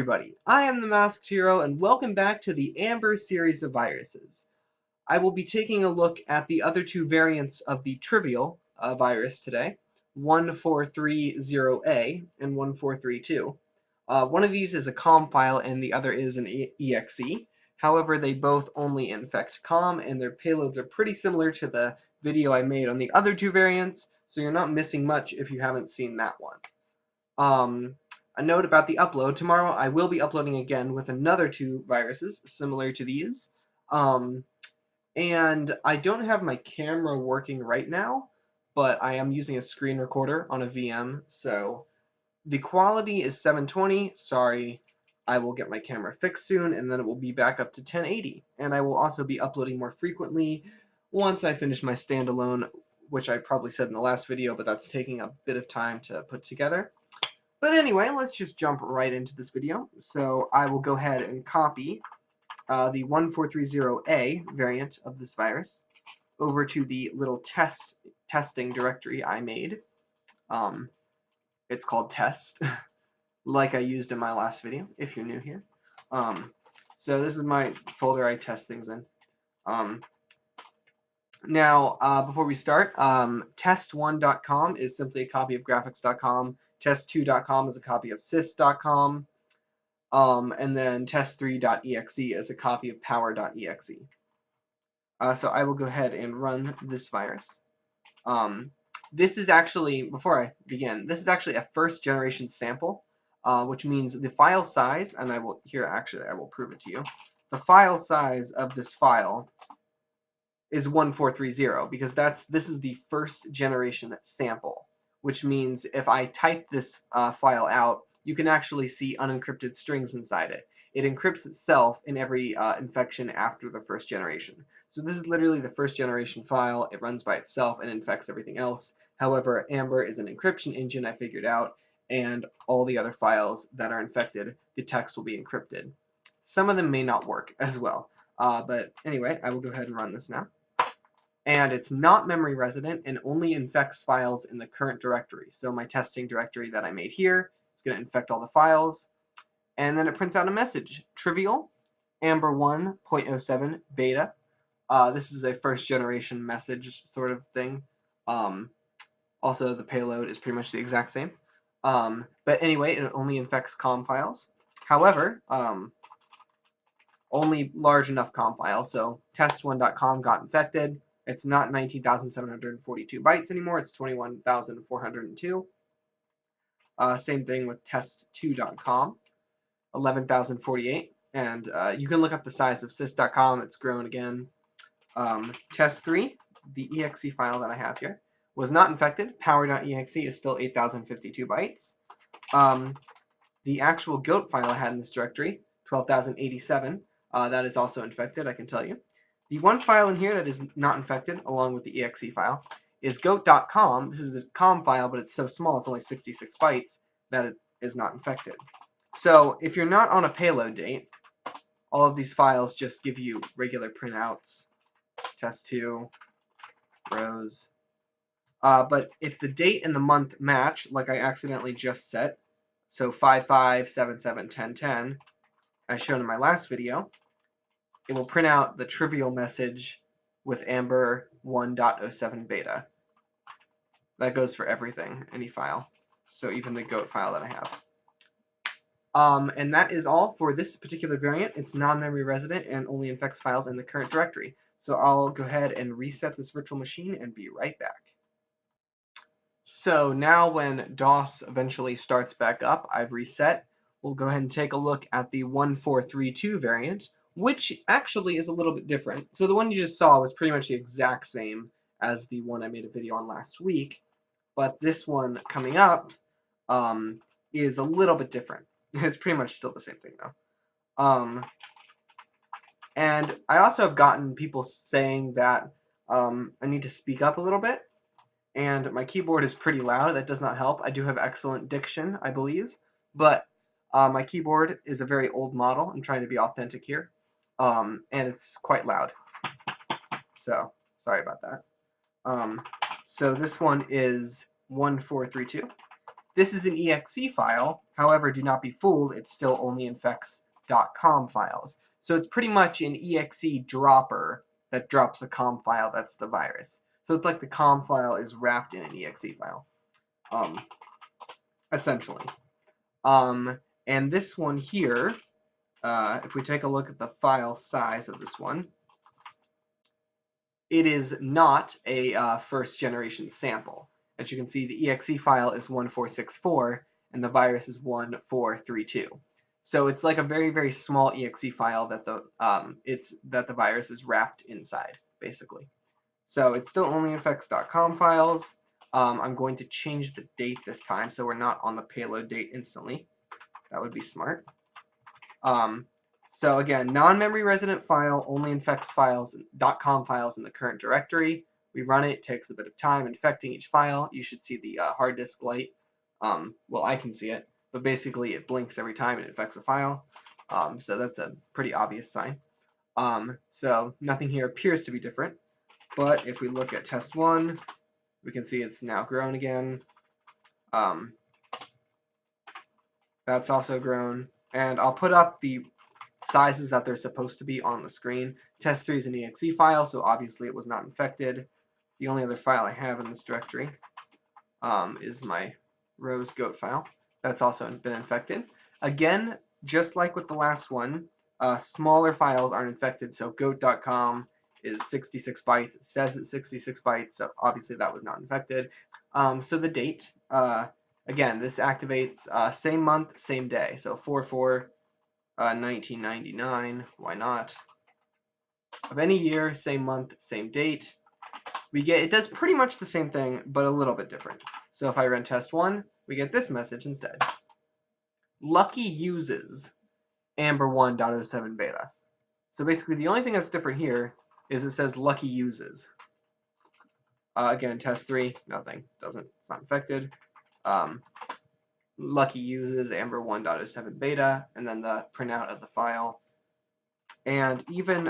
everybody, I am the Masked Hero and welcome back to the Amber series of viruses. I will be taking a look at the other two variants of the Trivial virus today, 1430A and 1432. One of these is a COM file and the other is an EXE. However, they both only infect COM and their payloads are pretty similar to the video I made on the other two variants, so you're not missing much if you haven't seen that one. A note about the upload. Tomorrow I will be uploading again with another two viruses similar to these. And I don't have my camera working right now, but I am using a screen recorder on a VM, so the quality is 720. Sorry, I will get my camera fixed soon, and then it will be back up to 1080. And I will also be uploading more frequently once I finish my standalone, which I probably said in the last video, but that's taking a bit of time to put together. But anyway, let's just jump right into this video. So I will go ahead and copy the 1430A variant of this virus over to the little testing directory I made. It's called test, like I used in my last video, if you're new here. So this is my folder I test things in. Now, before we start, test1.com is simply a copy of graphics.com. Test2.com is a copy of sys.com, and then test3.exe is a copy of power.exe. So I will go ahead and run this virus. This is actually, before I begin, this is actually a first generation sample, which means the file size, and I will prove it to you. The file size of this file is 1430 because this is the first generation sample, which means if I type this file out, you can actually see unencrypted strings inside it. It encrypts itself in every infection after the first generation. So this is literally the first generation file. It runs by itself and infects everything else. However, Amber is an encryption engine I figured out, and all the other files that are infected, the text will be encrypted. Some of them may not work as well. But anyway, I will go ahead and run this now. And it's not memory resident and only infects files in the current directory. So my testing directory that I made here is going to infect all the files. And then it prints out a message. Trivial, Amber 1.07 beta. This is a first generation message sort of thing. Also, the payload is pretty much the exact same. But anyway, it only infects COM files. However, only large enough COM files. So test1.com got infected. It's not 19,742 bytes anymore. It's 21,402. Same thing with test2.com, 11,048. And you can look up the size of sys.com. It's grown again. Test3, the exe file that I have here, was not infected. Power.exe is still 8,052 bytes. The actual goat file I had in this directory, 12,087, that is also infected, I can tell you. The one file in here that is not infected, along with the exe file, is goat.com. This is a COM file, but it's so small, it's only 66 bytes, that it is not infected. So if you're not on a payload date, all of these files just give you regular printouts, test2, rows. But if the date and the month match, like I accidentally just set, so 55771010, as shown in my last video, it will print out the trivial message with Amber 1.07 beta. That goes for everything, any file. So even the goat file that I have. And that is all for this particular variant. It's non-memory resident and only infects files in the current directory. So I'll go ahead and reset this virtual machine and be right back. So now when DOS eventually starts back up, I've reset. We'll go ahead and take a look at the 1432 variant, which actually is a little bit different. So the one you just saw was pretty much the exact same as the one I made a video on last week, but this one coming up is a little bit different. It's pretty much still the same thing though. And I also have gotten people saying that I need to speak up a little bit, and my keyboard is pretty loud. That does not help. I do have excellent diction, I believe, but my keyboard is a very old model. I'm trying to be authentic here. And it's quite loud. So, sorry about that. So this one is 1432. This is an exe file. However, do not be fooled, it still only infects .com files. So it's pretty much an exe dropper that drops a com file that's the virus. So it's like the com file is wrapped in an exe file, essentially. And this one here, if we take a look at the file size of this one, it is not a first generation sample. As you can see, the exe file is 1464 and the virus is 1432. So it's like a very, very small exe file that the virus is wrapped inside, basically. So it still only infects .com files. I'm going to change the date this time so we're not on the payload date instantly. That would be smart. So again, non-memory resident file only infects files, .com files in the current directory. We run it, takes a bit of time infecting each file. You should see the hard disk light. Well, I can see it, but basically it blinks every time it infects a file. So that's a pretty obvious sign. So nothing here appears to be different. But if we look at test 1, we can see it's now grown again. That's also grown. And I'll put up the sizes that they're supposed to be on the screen. Test 3 is an exe file, so obviously it was not infected. The only other file I have in this directory is my rose goat file. That's also been infected. Again, just like with the last one, smaller files aren't infected, so goat.com is 66 bytes. It says it's 66 bytes, so obviously that was not infected. So the date, again, this activates same month, same day, so 4/4 1999, why not? Of any year, same month, same date. It does pretty much the same thing, but a little bit different. So if I run test 1, we get this message instead. Lucky uses Amber 1.07 beta. So basically the only thing that's different here is it says Lucky uses. Again, test 3, nothing, it's not infected. Lucky uses Amber 1.07 beta, and then the printout of the file. And even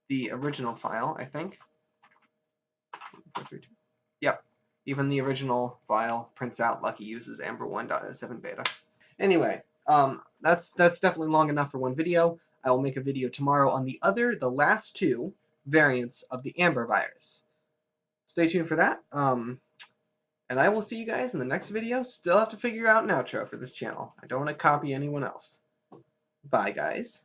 the original file, I think. Yep, even the original file prints out Lucky uses Amber 1.07 beta. Anyway, that's definitely long enough for one video. I will make a video tomorrow on the last 2 variants of the Amber virus. Stay tuned for that. And I will see you guys in the next video. Still have to figure out an outro for this channel. I don't want to copy anyone else. Bye, guys.